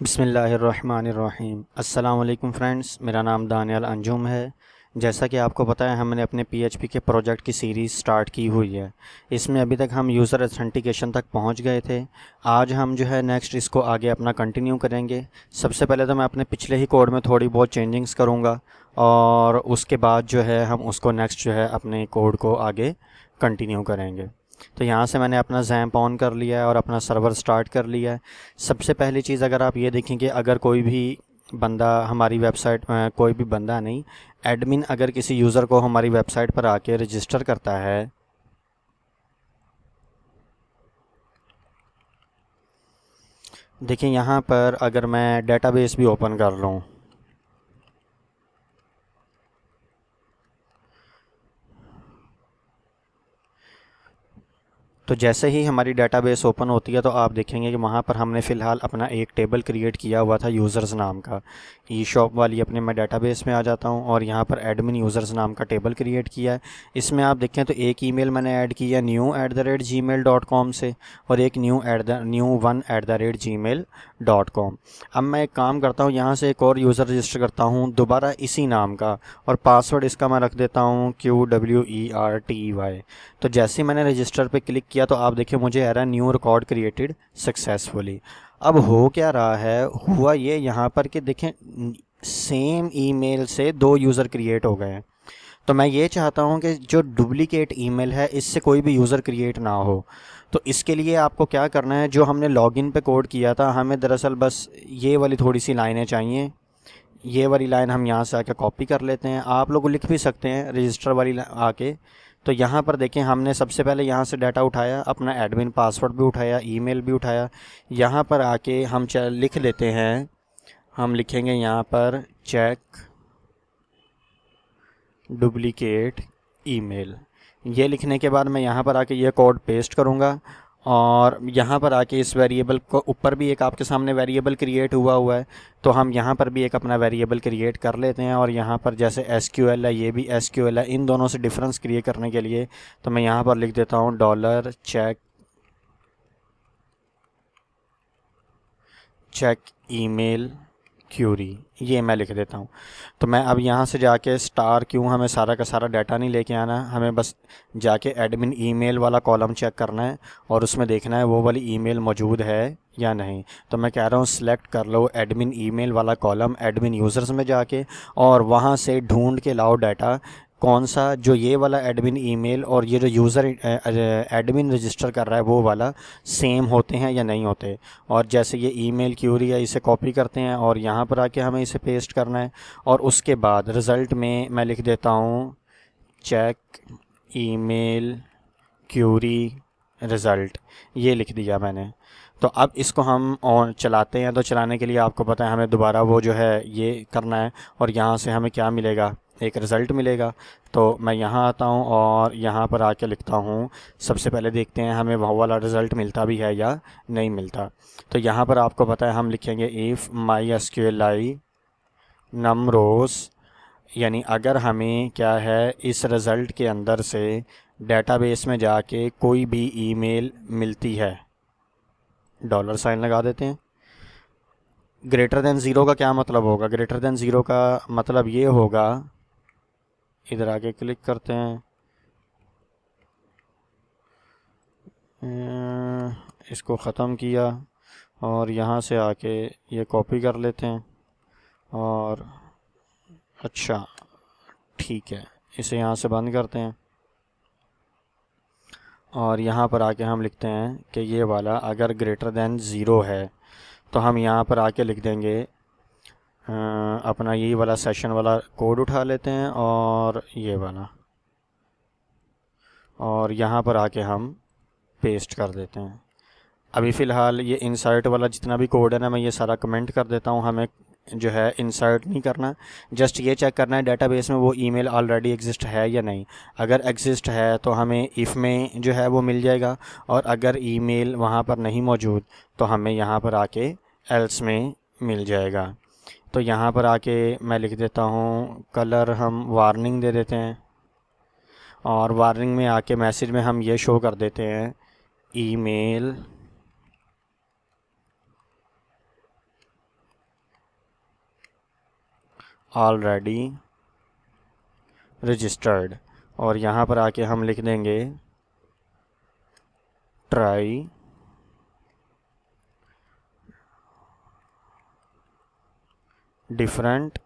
बिस्मिल्लाहिर्रहमानिर्रहीम। अस्सलाम वालेकुम फ्रेंड्स, मेरा नाम दानियाल अंजुम है। जैसा कि आपको पता है, हमने अपने पीएचपी के प्रोजेक्ट की सीरीज़ स्टार्ट की हुई है। इसमें अभी तक हम यूज़र ऑथेंटिकेशन तक पहुंच गए थे। आज हम जो है नेक्स्ट इसको आगे अपना कंटिन्यू करेंगे। सबसे पहले तो मैं अपने पिछले ही कोड में थोड़ी बहुत चेंजिंग्स करूँगा और उसके बाद जो है हम उसको नेक्स्ट जो है अपने कोड को आगे कंटिन्यू करेंगे। तो यहाँ से मैंने अपना जैम्प ऑन कर लिया है और अपना सर्वर स्टार्ट कर लिया है। सबसे पहली चीज़ अगर आप ये देखेंगे, अगर कोई भी बंदा हमारी वेबसाइट कोई भी बंदा नहीं, एडमिन अगर किसी यूज़र को हमारी वेबसाइट पर आके रजिस्टर करता है, देखिए यहाँ पर अगर मैं डेटाबेस भी ओपन कर लूँ तो जैसे ही हमारी डेटाबेस ओपन होती है तो आप देखेंगे कि वहाँ पर हमने फ़िलहाल अपना एक टेबल क्रिएट किया हुआ था यूज़र्स नाम का। ई शॉप वाली अपने मैं डेटाबेस में आ जाता हूँ और यहाँ पर एडमिन यूज़र्स नाम का टेबल क्रिएट किया है। इसमें आप देखें तो एक ईमेल मैंने ऐड किया new@gmail.com से और एक new1@gmail.com। अब मैं एक काम करता हूँ, यहाँ से एक और यूज़र रजिस्टर करता हूँ दोबारा इसी नाम का, और पासवर्ड इसका मैं रख देता हूँ QWERTY। तो जैसे ही मैंने रजिस्टर पे क्लिक किया तो आप देखिए मुझे आ रहा है न्यू रिकॉर्ड क्रिएटेड सक्सेसफुली। अब हो क्या रहा है, हुआ ये यहाँ पर कि देखें सेम ईमेल से दो यूज़र क्रिएट हो गए हैं। तो मैं ये चाहता हूँ कि जो डुप्लीकेट ईमेल है इससे कोई भी यूज़र क्रिएट ना हो। तो इसके लिए आपको क्या करना है, जो हमने लॉगिन पे कोड किया था, हमें दरअसल बस ये वाली थोड़ी सी लाइनें चाहिए। ये वाली लाइन हम यहाँ से आके कॉपी कर लेते हैं, आप लोग लिख भी सकते हैं रजिस्टर वाली आके। तो यहाँ पर देखें हमने सबसे पहले यहाँ से डाटा उठाया, अपना एडमिन पासवर्ड भी उठाया, ईमेल भी उठाया। यहाँ पर आके हम लिख लेते हैं, हम लिखेंगे यहाँ पर चेक डुप्लीकेट ईमेल। ये लिखने के बाद मैं यहाँ पर आके ये कोड पेस्ट करूँगा और यहाँ पर आके इस वेरिएबल को ऊपर भी एक आपके सामने वेरिएबल क्रिएट हुआ है, तो हम यहाँ पर भी एक अपना वेरिएबल क्रिएट कर लेते हैं। और यहाँ पर जैसे SQL है, ये भी SQL है, इन दोनों से डिफरेंस क्रिएट करने के लिए तो मैं यहाँ पर लिख देता हूँ चेक ईमेल क्यूरी, ये मैं लिख देता हूँ। तो मैं अब यहाँ से जाके स्टार क्यों, हमें सारा का सारा डाटा नहीं लेके आना, हमें बस जाके एडमिन ईमेल वाला कॉलम चेक करना है और उसमें देखना है वो वाली ईमेल मौजूद है या नहीं। तो मैं कह रहा हूँ सिलेक्ट कर लो एडमिन ईमेल वाला कॉलम एडमिन यूज़र्स में जाके, और वहाँ से ढूंढ के लाओ डाटा कौन सा, जो ये वाला एडमिन ईमेल और ये जो यूज़र एडमिन रजिस्टर कर रहा है वो वाला सेम होते हैं या नहीं होते। और जैसे ये ईमेल क्यूरी है, इसे कॉपी करते हैं और यहाँ पर आके हमें इसे पेस्ट करना है। और उसके बाद रिज़ल्ट में मैं लिख देता हूँ चेक ईमेल क्यूरी रिज़ल्ट, ये लिख दिया मैंने। तो अब इसको हम ऑन चलाते हैं, तो चलाने के लिए आपको पता है हमें दोबारा वो जो है ये करना है, और यहाँ से हमें क्या मिलेगा, एक रिज़ल्ट मिलेगा। तो मैं यहाँ आता हूँ और यहाँ पर आके लिखता हूँ, सबसे पहले देखते हैं हमें वो वाला रिज़ल्ट मिलता भी है या नहीं मिलता। तो यहाँ पर आपको पता है हम लिखेंगे इफ़ MySQLi num rows, यानी अगर हमें क्या है इस रिज़ल्ट के अंदर से डेटाबेस में जाके कोई भी ईमेल मिलती है, डॉलर साइन लगा देते हैं। ग्रेटर देन ज़ीरो का क्या मतलब होगा, ग्रेटर देन ज़ीरो का मतलब ये होगा, इधर आके क्लिक करते हैं, इसको ख़त्म किया और यहाँ से आके ये कॉपी कर लेते हैं। और अच्छा ठीक है, इसे यहाँ से बंद करते हैं और यहाँ पर आके हम लिखते हैं कि ये वाला अगर ग्रेटर देन ज़ीरो है तो हम यहाँ पर आके लिख देंगे अपना यही वाला सेशन वाला कोड उठा लेते हैं और ये वाला, और यहाँ पर आके हम पेस्ट कर देते हैं। अभी फ़िलहाल ये इंसर्ट वाला जितना भी कोड है ना, मैं ये सारा कमेंट कर देता हूँ। हमें जो है इंसर्ट नहीं करना, जस्ट ये चेक करना है डेटाबेस में वो ईमेल ऑलरेडी एग्जिस्ट है या नहीं। अगर एग्जिस्ट है तो हमें इफ़ में जो है वो मिल जाएगा, और अगर ईमेल वहाँ पर नहीं मौजूद तो हमें यहाँ पर आके एल्स में मिल जाएगा। तो यहाँ पर आके मैं लिख देता हूँ कलर, हम वार्निंग दे देते हैं, और वार्निंग में आके मैसेज में हम ये शो कर देते हैं ईमेल ऑलरेडी रजिस्टर्ड, और यहाँ पर आके हम लिख देंगे ट्राई डिफरेंट,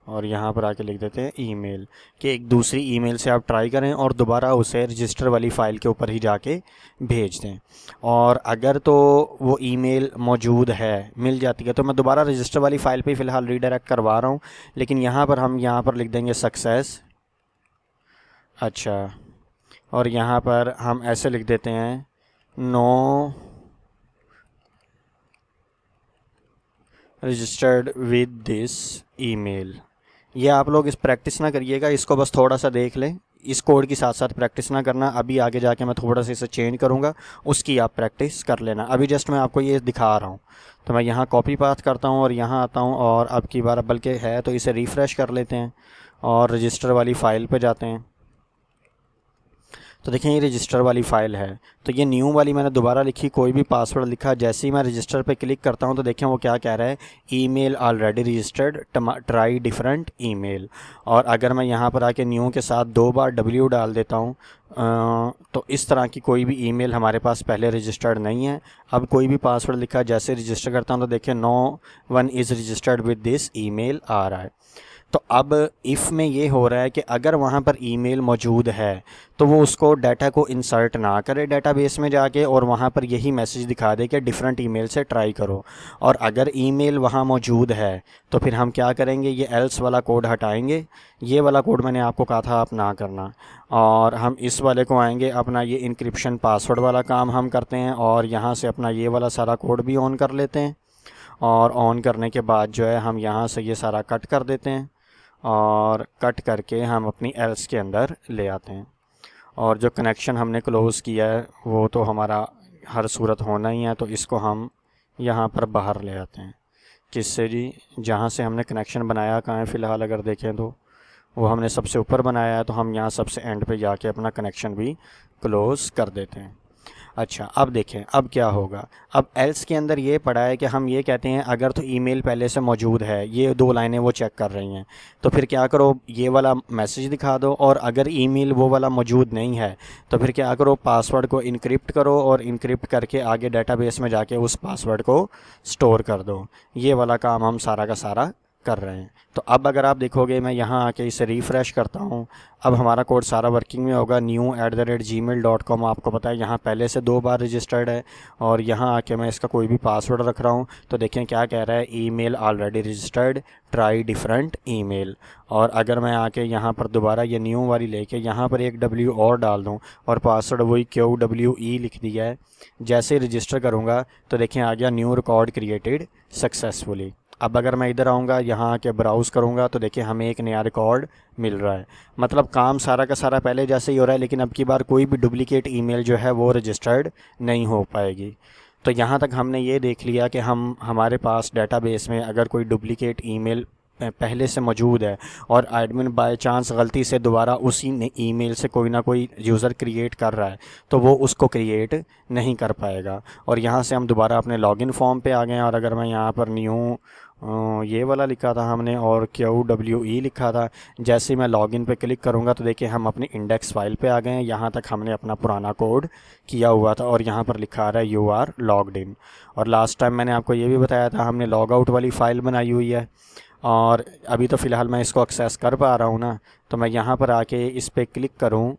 और यहाँ पर आके लिख देते हैं ईमेल, कि एक दूसरी ईमेल से आप ट्राई करें और दोबारा उसे रजिस्टर वाली फ़ाइल के ऊपर ही जाके भेज दें। और अगर तो वो ईमेल मौजूद है, मिल जाती है, तो मैं दोबारा रजिस्टर वाली फ़ाइल पे फ़िलहाल रीडायरेक्ट करवा रहा हूँ, लेकिन यहाँ पर हम यहाँ पर लिख देंगे सक्सेस। अच्छा, और यहाँ पर हम ऐसे लिख देते हैं no registered with this email. ये आप लोग इस प्रैक्टिस ना करिएगा, इसको बस थोड़ा सा देख लें, इस कोड की साथ साथ प्रैक्टिस ना करना। अभी आगे जाके मैं थोड़ा सा इसे चेंज करूँगा, उसकी आप प्रैक्टिस कर लेना। अभी जस्ट मैं आपको ये दिखा रहा हूँ, तो मैं यहाँ कॉपी पाथ करता हूँ और यहाँ आता हूँ, और अब की बार बल्कि है तो इसे रिफ़्रेश कर लेते हैं और रजिस्टर वाली फ़ाइल पे जाते हैं। तो देखें ये रजिस्टर वाली फ़ाइल है, तो ये न्यू वाली मैंने दोबारा लिखी, कोई भी पासवर्ड लिखा, जैसे ही मैं रजिस्टर पे क्लिक करता हूँ तो देखें वो क्या कह रहा है, email already registered, try different email. और अगर मैं यहाँ पर आके न्यू के साथ 2 बार W डाल देता हूँ तो इस तरह की कोई भी ईमेल हमारे पास पहले रजिस्टर्ड नहीं है। अब कोई भी पासवर्ड लिखा, जैसे रजिस्टर करता हूँ तो देखें no one is registered with this email आ रहा है। तो अब इफ़ में ये हो रहा है कि अगर वहाँ पर ईमेल मौजूद है तो वो उसको डाटा को इंसर्ट ना करे डेटाबेस में जाके, और वहाँ पर यही मैसेज दिखा दे कि डिफरेंट ईमेल से ट्राई करो। और अगर ईमेल वहाँ मौजूद है तो फिर हम क्या करेंगे, ये एल्स वाला कोड हटाएंगे। ये वाला कोड मैंने आपको कहा था आप ना करना, और हम इस वाले को आएंगे, अपना ये इंक्रिप्शन पासवर्ड वाला काम हम करते हैं, और यहाँ से अपना ये वाला सारा कोड भी ऑन कर लेते हैं। और ऑन करने के बाद जो है हम यहाँ से ये सारा कट कर देते हैं, और कट करके हम अपनी एल्स के अंदर ले आते हैं। और जो कनेक्शन हमने क्लोज़ किया है वो तो हमारा हर सूरत होना ही है, तो इसको हम यहाँ पर बाहर ले आते हैं। किससे जी, जहाँ से हमने कनेक्शन बनाया कहाँ है फ़िलहाल अगर देखें तो वो हमने सबसे ऊपर बनाया है, तो हम यहाँ सबसे एंड पे जाके अपना कनेक्शन भी क्लोज़ कर देते हैं। अच्छा, अब देखें अब क्या होगा। अब एल्स के अंदर ये पड़ा है कि हम ये कहते हैं अगर तो ईमेल पहले से मौजूद है, ये 2 लाइनें वो चेक कर रही हैं, तो फिर क्या करो, ये वाला मैसेज दिखा दो। और अगर ईमेल वो वाला मौजूद नहीं है तो फिर क्या करो, पासवर्ड को इनक्रिप्ट करो, और इनक्रिप्ट करके आगे डेटाबेस में जाके उस पासवर्ड को स्टोर कर दो। ये वाला काम हम सारा का सारा कर रहे हैं। तो अब अगर आप देखोगे, मैं यहाँ आके इसे रिफ़्रेश करता हूँ, अब हमारा कोड सारा वर्किंग में होगा। new@gmail.com आपको पता है यहाँ पहले से 2 बार रजिस्टर्ड है, और यहाँ आके मैं इसका कोई भी पासवर्ड रख रहा हूँ तो देखें क्या कह रहा है, email already registered, try different email. और अगर मैं आके यहाँ पर दोबारा ये न्यू वाली लेके यहाँ पर एक W और डाल दूँ और पासवर्ड वही QWE लिख दिया है, जैसे रजिस्टर करूँगा तो देखें आ गया न्यू रिकॉर्ड क्रिएटेड सक्सेसफुली। अब अगर मैं इधर आऊँगा, यहाँ आके ब्राउज़ करूँगा तो देखिए हमें एक नया रिकॉर्ड मिल रहा है। मतलब काम सारा का सारा पहले जैसे ही हो रहा है, लेकिन अब की बार कोई भी डुप्लीकेट ईमेल जो है वो रजिस्टर्ड नहीं हो पाएगी। तो यहाँ तक हमने ये देख लिया कि हमारे पास डेटाबेस में अगर कोई डुप्लीकेट ईमेल पहले से मौजूद है और एडमिन बाय चांस गलती से दोबारा उसी ईमेल से कोई ना कोई यूज़र क्रिएट कर रहा है तो वो उसको क्रिएट नहीं कर पाएगा। और यहाँ से हम दोबारा अपने लॉगिन फॉर्म पे आ गए हैं, और अगर मैं यहाँ पर न्यू ये वाला लिखा था हमने और QWE लिखा था, जैसे ही मैं लॉगिन पे क्लिक करूँगा तो देखिए हम अपनी इंडेक्स फाइल पे आ गए हैं। यहाँ तक हमने अपना पुराना कोड किया हुआ था, और यहाँ पर लिखा आ रहा है यू आर लॉग्ड इन। और लास्ट टाइम मैंने आपको ये भी बताया था हमने लॉग आउट वाली फ़ाइल बनाई हुई है, और अभी तो फ़िलहाल मैं इसको एक्सेस कर पा रहा हूँ ना, तो मैं यहाँ पर आके इस पर क्लिक करूँ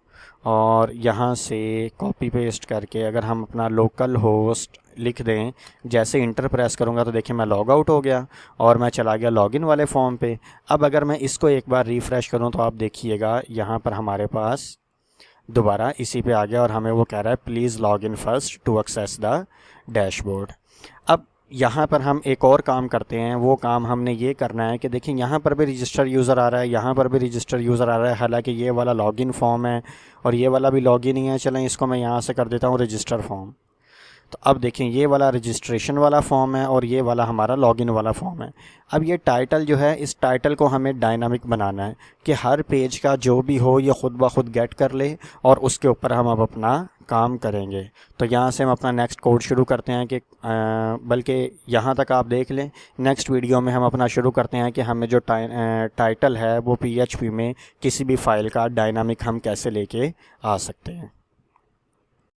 और यहाँ से कॉपी पेस्ट करके अगर हम अपना लोकल होस्ट लिख दें, जैसे इंटर प्रेस करूँगा तो देखिए मैं लॉग आउट हो गया और मैं चला गया लॉगिन वाले फॉर्म पे। अब अगर मैं इसको एक बार रिफ़्रेश करूँ तो आप देखिएगा यहाँ पर हमारे पास दोबारा इसी पे आ गया, और हमें वो कह रहा है please log in first to access the dashboard. अब यहाँ पर हम एक और काम करते हैं, वो काम हमने ये करना है कि देखिए यहाँ पर भी रजिस्टर यूज़र आ रहा है, यहाँ पर भी रजिस्टर यूज़र आ रहा है, हालांकि ये वाला लॉगिन फॉर्म है और ये वाला भी लॉगिन ही है। चलें इसको मैं यहाँ से कर देता हूँ रजिस्टर फॉर्म। तो अब देखें ये वाला रजिस्ट्रेशन वाला फॉर्म है और ये वाला हमारा लॉगिन वाला फॉर्म है। अब ये टाइटल जो है, इस टाइटल को हमें डायनामिक बनाना है कि हर पेज का जो भी हो ये ख़ुद ब खुद गेट कर ले और उसके ऊपर हम अब अपना काम करेंगे। तो यहाँ से हम अपना नेक्स्ट कोड शुरू करते हैं कि बल्कि यहाँ तक आप देख लें, नेक्स्ट वीडियो में हम अपना शुरू करते हैं कि हमें जो टाइटल है वो PHP में किसी भी फ़ाइल का डायनामिक हम कैसे लेके आ सकते हैं।